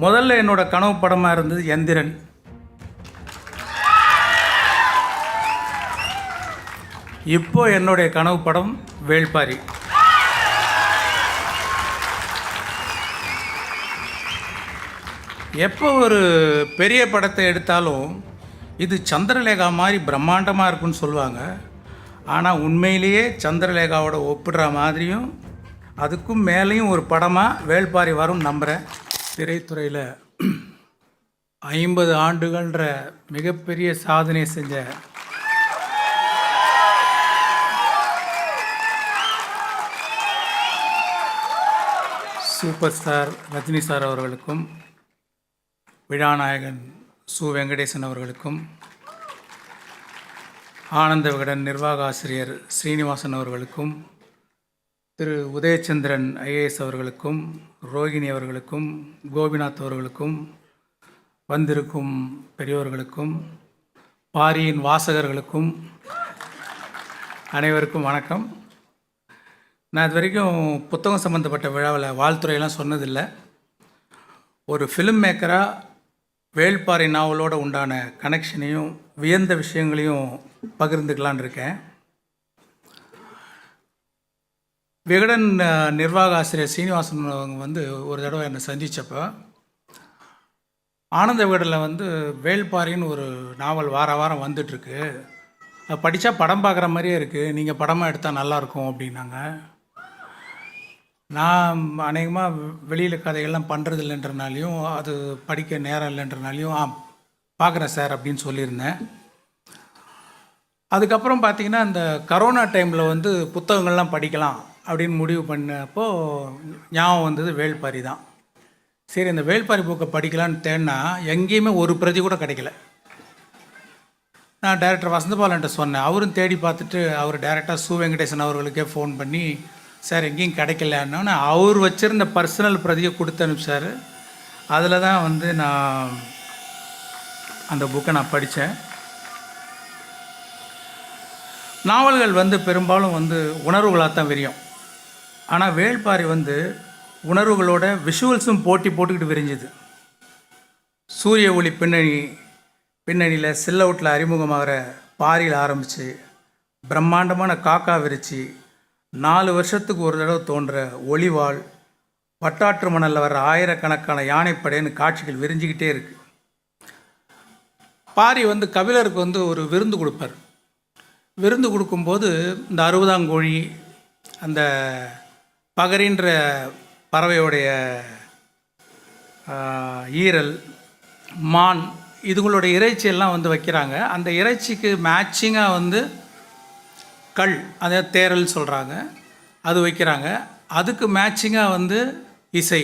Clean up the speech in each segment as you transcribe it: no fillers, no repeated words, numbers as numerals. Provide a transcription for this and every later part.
முதல்ல என்னோட கனவு படமாக இருந்தது எந்திரன். இப்போ என்னுடைய கனவு படம் வேள்பாரி. எப்போ ஒரு பெரிய படத்தை எடுத்தாலும் இது சந்திரலேகா மாதிரி பிரம்மாண்டமாக இருக்குன்னு சொல்லுவாங்க. ஆனால் உண்மையிலேயே சந்திரலேகாவோட ஒப்பிடுற மாதிரியும் அதுக்கும் மேலேயும் ஒரு படமாக வேள்பாரி வரும் நம்புகிறேன். திரைத்துறையில் 50 ஆண்டுகள்ன்ற மிகப்பெரிய சாதனை செஞ்ச சூப்பர் ஸ்டார் ரஜினி சார் அவர்களுக்கும், விழாநாயகன் சு வெங்கடேசன் அவர்களுக்கும், ஆனந்த விகடன் நிர்வாக ஆசிரியர் ஸ்ரீனிவாசன் அவர்களுக்கும், திரு உதயச்சந்திரன் ஐஏஎஸ் அவர்களுக்கும், ரோகிணி அவர்களுக்கும், கோபிநாத் அவர்களுக்கும், வந்திருக்கும் பெரியோர்களுக்கும், பாரியின் வாசகர்களுக்கும் அனைவருக்கும் வணக்கம். நான் இது வரைக்கும் புத்தகம் சம்மந்தப்பட்ட விழாவில் வாழ்த்துறையெல்லாம் சொன்னதில்லை. ஒரு ஃபிலிம் மேக்கராக வேள்பாரி நாவலோடு உண்டான கனெக்ஷனையும் வியந்த விஷயங்களையும் பகிர்ந்துக்கலான் இருக்கேன். விகடன் நிர்வாக ஆசிரியர் சீனிவாசன் அவங்க ஒரு தடவை என்னை சந்தித்தப்போ ஆனந்த விகடனில் வேள்பாரின்னு ஒரு நாவல் வாரம் வந்துட்டுருக்கு, அது படித்தா படம் பார்க்குற மாதிரியே இருக்குது, நீங்கள் படமாக எடுத்தால் நல்லாயிருக்கும் அப்படின்னாங்க. நான் அநேகமாக வெளியில் கதைகள்லாம் பண்ணுறது இல்லைன்றனாலையும் அது படிக்க நேரம் இல்லைன்றனாலையும் பார்க்குறேன் சார் அப்படின்னு சொல்லியிருந்தேன். அதுக்கப்புறம் பார்த்திங்கன்னா இந்த கரோனா டைமில் புத்தகங்கள்லாம் படிக்கலாம் அப்படின்னு முடிவு பண்ணப்போ ஞாபகம் வந்தது வேள்பாரி தான். சரி, இந்த வேள்பாரி புக்கை படிக்கலான்னு தேடினா எங்கேயுமே ஒரு பிரதி கூட கிடைக்கல. நான் டைரக்டர் வசந்தபாலன்ட்ட சொன்னேன். அவரும் தேடி பார்த்துட்டு அவர் டைரெக்டாக சு வெங்கடேசன் அவர்களுக்கே ஃபோன் பண்ணி, சார் எங்கேயும் கிடைக்கலன்னு அவர் வச்சுருந்த பர்சனல் பிரதியை கொடுத்து அனுப்பிச்சார். அதில் தான் நான் அந்த புக்கை நான் படித்தேன். நாவல்கள் பெரும்பாலும் உணர்வுகளாக தான் விரியும். ஆனால் வேள்பாரி உணர்வுகளோட விஷுவல்ஸும் போட்டி போட்டுக்கிட்டு விரிஞ்சுது. சூரிய ஒளி பின்னணியில் சில் அவுட்டில் அறிமுகமாகிற பாரியில் ஆரம்பித்து பிரம்மாண்டமான காக்கா விரிச்சு 4 வருஷத்துக்கு ஒரு தடவை தோன்ற ஒளிவாள், வட்டாற்று மணலில் வர்ற ஆயிரக்கணக்கான யானைப்படைன்னு காட்சிகள் விரிஞ்சிக்கிட்டே இருக்குது. பாரி கபிலருக்கு ஒரு விருந்து கொடுப்பார். விருந்து கொடுக்கும்போது இந்த 60ஆங்கோழி, அந்த பகரின்ற பறவையோடைய ஈரல், மான், இதுங்களுடைய இறைச்சியெல்லாம் வைக்கிறாங்க. அந்த இறைச்சிக்கு மேட்சிங்காக கல், அதை தேரல் சொல்கிறாங்க, அது வைக்கிறாங்க. அதுக்கு மேட்சிங்காக இசை,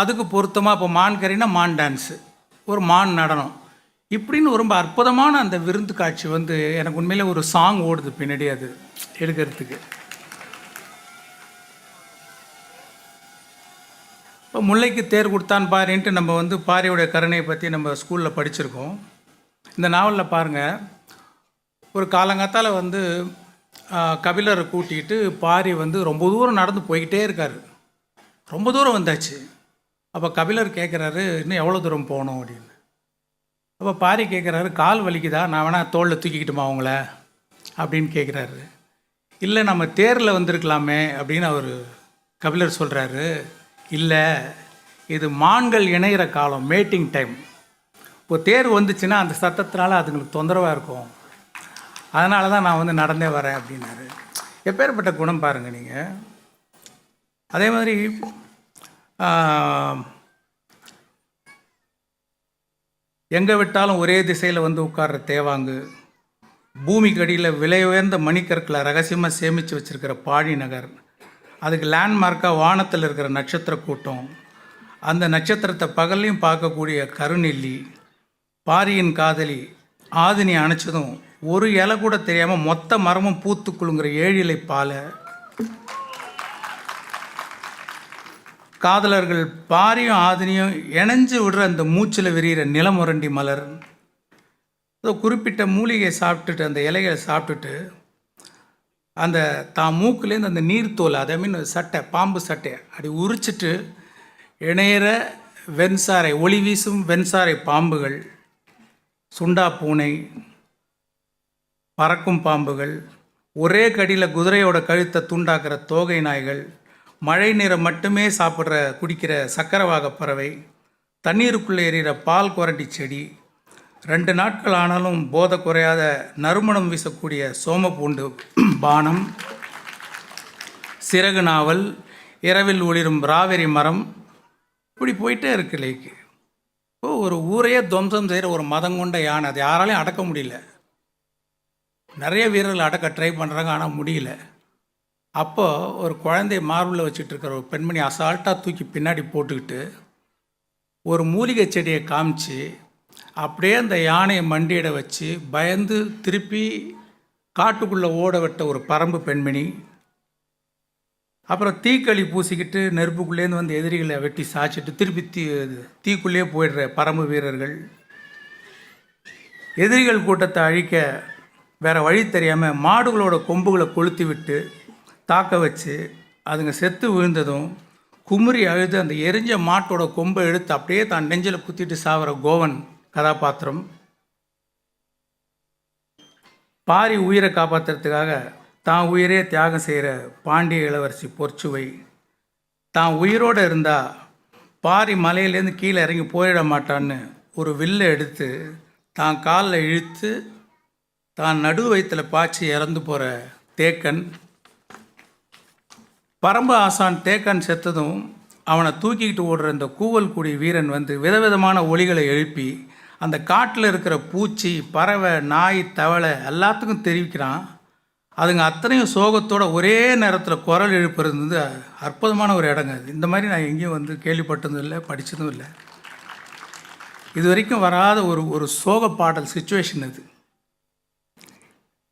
அதுக்கு பொருத்தமாக இப்போ மான் கறினா மான் டான்ஸு, ஒரு மான் நடனம், இப்படின்னு ரொம்ப அற்புதமான அந்த விருந்து காட்சி எனக்கு உண்மையிலே ஒரு சாங் ஓடுது பின்னாடி அது எடுக்கிறதுக்கு. இப்போ முல்லைக்கு தேர் கொடுத்தான் பாரின்ட்டு நம்ம பாரியோடைய கருணையை பற்றி நம்ம ஸ்கூலில் படிச்சிருக்கோம். இந்த நாவலில் பாருங்கள், ஒரு காலங்காத்தால் கபிலரை கூட்டிகிட்டு பாரி ரொம்ப தூரம் நடந்து போய்கிட்டே இருக்கார். ரொம்ப தூரம் வந்தாச்சு. அப்போ கபிலர் கேட்குறாரு, இன்னும் எவ்வளோ தூரம் போகணும் அப்படின்னு. அப்போ பாரி கேட்குறாரு, கால் வலிக்குதா, நான் வேணால் தோளில் தூக்கிக்கிட்டுமா அவங்கள அப்படின்னு கேட்குறாரு. இல்லை, நம்ம தேரில் வந்திருக்கலாமே அப்படின்னு அவர் கபிலர் சொல்கிறாரு. இல்லை, இது மான்கள் இணைகிற காலம், மேட்டிங் டைம். இப்போ தேர் வந்துச்சுன்னா அந்த சத்தத்தினால அதுங்களுக்கு தொந்தரவாக இருக்கும், அதனால தான் நான் நடந்தே வரேன் அப்படின்னாரு. எப்பேற்பட்ட குணம் பாருங்கள் நீங்கள். அதே மாதிரி எங்கே விட்டாலும் ஒரே திசையில் உட்கார்ற தேவாங்கு, பூமிக்கு அடியில் விலை உயர்ந்த மணிக்கற்களை ரகசியமாக சேமித்து வச்சுருக்கிற பாழி நகர், அதுக்கு லேண்ட்மார்க்காக வானத்தில் இருக்கிற நட்சத்திர கூட்டம், அந்த நட்சத்திரத்தை பகல்லையும் பார்க்கக்கூடிய கருநெல்லி, பாரியின் காதலி ஆதினி அணைச்சதும் ஒரு இலை கூட தெரியாமல் மொத்த மரமும் பூத்து குலுங்குற 7 இலை பாலை, காதலர்கள் பாரியும் ஆதினியும் இணைஞ்சு விடுற அந்த மூச்சில் விரிகிற நிலமுரண்டி மலர், குறிப்பிட்ட மூலிகையை சாப்பிட்டுட்டு அந்த இலைகளை சாப்பிட்டுட்டு அந்த தான் மூக்குலேருந்து அந்த நீர்த்தோல், அதை மீன் சட்டை, பாம்பு சட்டை அப்படி உரிச்சிட்டு இணையிற வெண்சாரை, ஒளி வீசும் வெண்சாரை பாம்புகள், சுண்டா பூனை, பறக்கும் பாம்புகள், ஒரே கடியில் குதிரையோட கழுத்தை துண்டாக்குற தோகை நாய்கள், மழை நீரை மட்டுமே சாப்பிட்ற குடிக்கிற சக்கரவாக பறவை, தண்ணீருக்குள்ளே எறிகிற பால் குரண்டி செடி, 2 நாட்கள் ஆனாலும் போதை குறையாத நறுமணம் வீசக்கூடிய சோமப்பூண்டு பானம், சிறகு நாவல், இரவில் ஒளிரும் ராவெரி மரம், இப்படி போயிட்டே இருக்கு லைக்கு. ஒரு ஊரையே துவம்சம் செய்கிற ஒரு மதம் கொண்ட யானை, அது யாராலையும் அடக்க முடியல. நிறைய வீரர்கள் அடக்க ட்ரை பண்ணுறாங்க, ஆனால் முடியல. அப்போது ஒரு குழந்தைய மார்பில் வச்சுட்டு இருக்கிற ஒரு பெண்மணி அசால்ட்டாக தூக்கி பின்னாடி போட்டுக்கிட்டு ஒரு மூலிகை செடியை காமிச்சு அப்படியே அந்த யானையை மண்டியிட வச்சு பயந்து திருப்பி காட்டுக்குள்ளே ஓட விட்ட ஒரு பரம்பு பெண்மணி. அப்புறம் தீக்களி பூசிக்கிட்டு நெருப்புக்குள்ளேருந்து வந்து எதிரிகளை வெட்டி சாய்ச்சிட்டு திருப்பி தீக்குள்ளேயே போயிடுற பரம்பு வீரர்கள். எதிரிகள் கூட்டத்தை அழிக்க வேறு வழி தெரியாமல் மாடுகளோட கொம்புகளை கொளுத்தி விட்டு தாக்க வச்சு அதுங்க செத்து விழுந்ததும் குமுறி அழுது அந்த எரிஞ்ச மாட்டோட கொம்பை எடுத்து அப்படியே தான் நெஞ்சில் குத்திட்டு சாகிற கோவன் கதாபாத்திரம். பாரி உயிரை காப்பாற்றுறதுக்காக தான் உயிரே தியாகம் செய்கிற பாண்டிய இளவரசி பொற்சுவை. தான் உயிரோடு இருந்தால் பாரி மலையிலேருந்து கீழே இறங்கி போயிட மாட்டான்னு ஒரு வில்லை எடுத்து தான் காலில் இழுத்து தான் நடு வயிற்றில் பாய்ச்சி இறந்து போகிற தேக்கன். பரம்பு ஆசான் தேக்கன் செத்ததும் அவனை தூக்கிக்கிட்டு ஓடுற இந்த கூவல் குடி வீரன் வந்து விதவிதமான ஒலிகளை எழுப்பி அந்த காட்டில் இருக்கிற பூச்சி, பறவை, நாய், தவளை எல்லாத்துக்கும் தெரிவிக்கிறான். அதுங்க அத்தனையும் சோகத்தோட ஒரே நேரத்தில் குரல் எழுப்புறது வந்து அற்புதமான ஒரு இடங்க. அது இந்த மாதிரி நான் எங்கேயும் வந்து கேள்விப்பட்டதும் இல்லை, படித்ததும் இல்லை. இது வரைக்கும் வராத ஒரு சோக பாடல் சுச்சுவேஷன் அது.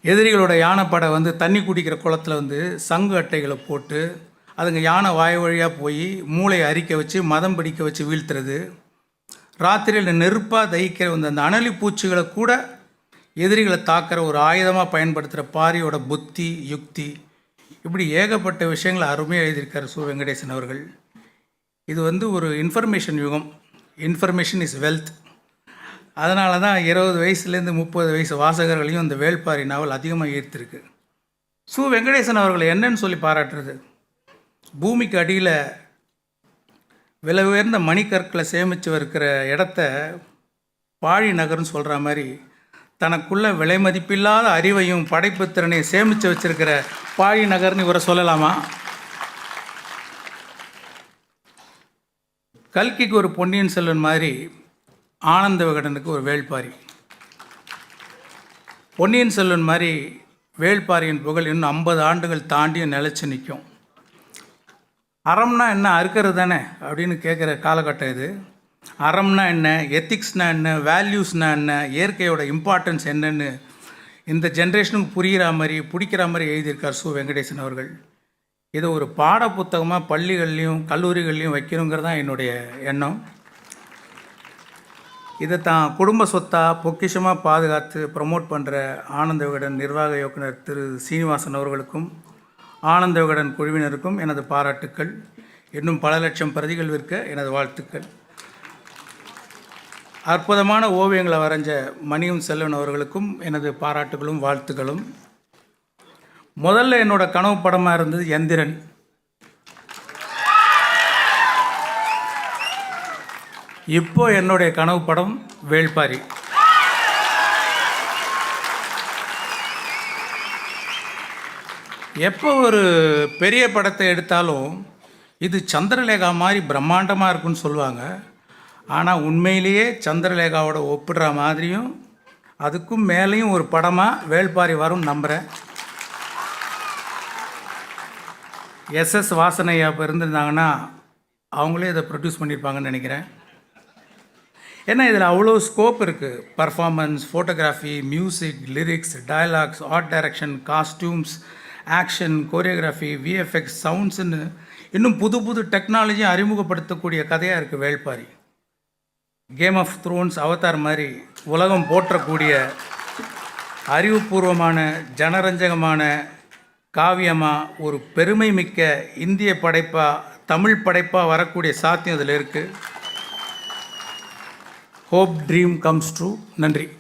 எதிரிகளோட யானைப்படை வந்து தண்ணி குடிக்கிற குளத்தில் வந்து சங்கு அட்டைகளை போட்டு அதுங்க யானை வாய் வழியாக போய் மூளையை அரிக்க வச்சு மதம் பிடிக்க வச்சு வீழ்த்துறது. ராத்திரியில் நெருப்பாக தகிக்கிற அந்த அனலி பூச்சிகளை கூட எதிரிகளை தாக்கிற ஒரு ஆயுதமாக பயன்படுத்துகிற பாரியோட புத்தி, யுக்தி, இப்படி ஏகப்பட்ட விஷயங்களை அருமையாக எழுதியிருக்கார் சு. வெங்கடேசன் அவர்கள். இது வந்து ஒரு இன்ஃபர்மேஷன் யுகம். Information is wealth. அதனால தான் 20 வயசுலேருந்து 30 வயசு வாசகர்களையும் இந்த வேள்பாரி நாவல் அதிகமாக ஈர்த்திருக்கு. சு. வெங்கடேசன் அவர்கள் என்னன்னு சொல்லி பாராட்டுறது, பூமிக்கு அடியில் விலை உயர்ந்த மணிக்கற்களை சேமித்து இருக்கிற இடத்த பாழி நகர்னு சொல்கிற மாதிரி தனக்குள்ள விலை மதிப்பில்லாத அறிவையும் படைப்பு திறனையும் சேமித்து வச்சுருக்கிற பாழி நகர்னு இவரை சொல்லலாமா? கல்கிக்கு ஒரு பொன்னியின் செல்வன் மாதிரி ஆனந்த விகடனுக்கு ஒரு வேள்பாரி. பொன்னியின் செல்வன் மாதிரி வேள்பாரியின் புகழ் இன்னும் 50 ஆண்டுகள் தாண்டியும் நிலச்சி நிற்கும். அறம்னா என்ன, அறுக்கிறது தானே அப்படின்னு கேட்குற காலகட்டம் இது. அறம்னா என்ன, எத்திக்ஸ்னா என்ன, வேல்யூஸ்னா என்ன, இயற்கையோட இம்பார்ட்டன்ஸ் என்னன்னு இந்த ஜென்ரேஷனுக்கு புரிகிற மாதிரி பிடிக்கிற மாதிரி எழுதியிருக்கார் சு. வெங்கடேசன் அவர்கள். இதை ஒரு பாட புத்தகமாக பள்ளிகள்லேயும் கல்லூரிகள்லேயும் வைக்கணுங்கிறது தான் என்னுடைய எண்ணம். இதை தான் குடும்ப சொத்தாக பொக்கிஷமாக பாதுகாத்து ப்ரமோட் பண்ணுற ஆனந்த விகடன் நிர்வாக இயக்குனர் திரு சீனிவாசன் அவர்களுக்கும் ஆனந்த விகடன் குழுவினருக்கும் எனது பாராட்டுக்கள். இன்னும் பல லட்சம் பிரதிகள் விற்க எனது வாழ்த்துக்கள். அற்புதமான ஓவியங்களை வரைஞ்ச மணியும் செல்வன் அவர்களுக்கும் எனது பாராட்டுகளும் வாழ்த்துக்களும். முதல்ல என்னோட கனவு படமாக இருந்தது எந்திரன். இப்போ என்னுடைய கனவு படம் வேள்பாரி. எப்போ ஒரு பெரிய படத்தை எடுத்தாலும் இது சந்திரலேகா மாதிரி பிரம்மாண்டமாக இருக்குன்னு சொல்லுவாங்க. ஆனால் உண்மையிலேயே சந்திரலேகாவோட ஒப்பிடுற மாதிரியும் அதுக்கும் மேலேயும் ஒரு படமாக வேள்பாரி வரும் நம்புகிறேன். எஸ்எஸ் வாசனையா இப்போ இருந்திருந்தாங்கன்னா அவங்களே இதை ப்ரொடியூஸ் பண்ணியிருப்பாங்கன்னு நினைக்கிறேன். ஏன்னா இதில் அவ்வளோ ஸ்கோப் இருக்குது. Performance, photography, music, lyrics, dialogues, art direction, costumes, action, choreography, VFX, சவுண்ட்ஸுன்னு இன்னும் புது புது டெக்னாலஜியை அறிமுகப்படுத்தக்கூடிய கதையாக இருக்குது Velpari. Game of thrones, Avatar மாதிரி உலகம் போற்றக்கூடிய அறிவுபூர்வமான ஜனரஞ்சகமான காவியமாக ஒரு பெருமை மிக்க இந்திய படைப்பாக தமிழ் படைப்பாக வரக்கூடிய சாத்தியம் இதில் இருக்குது. Hope dream comes true. நன்றி.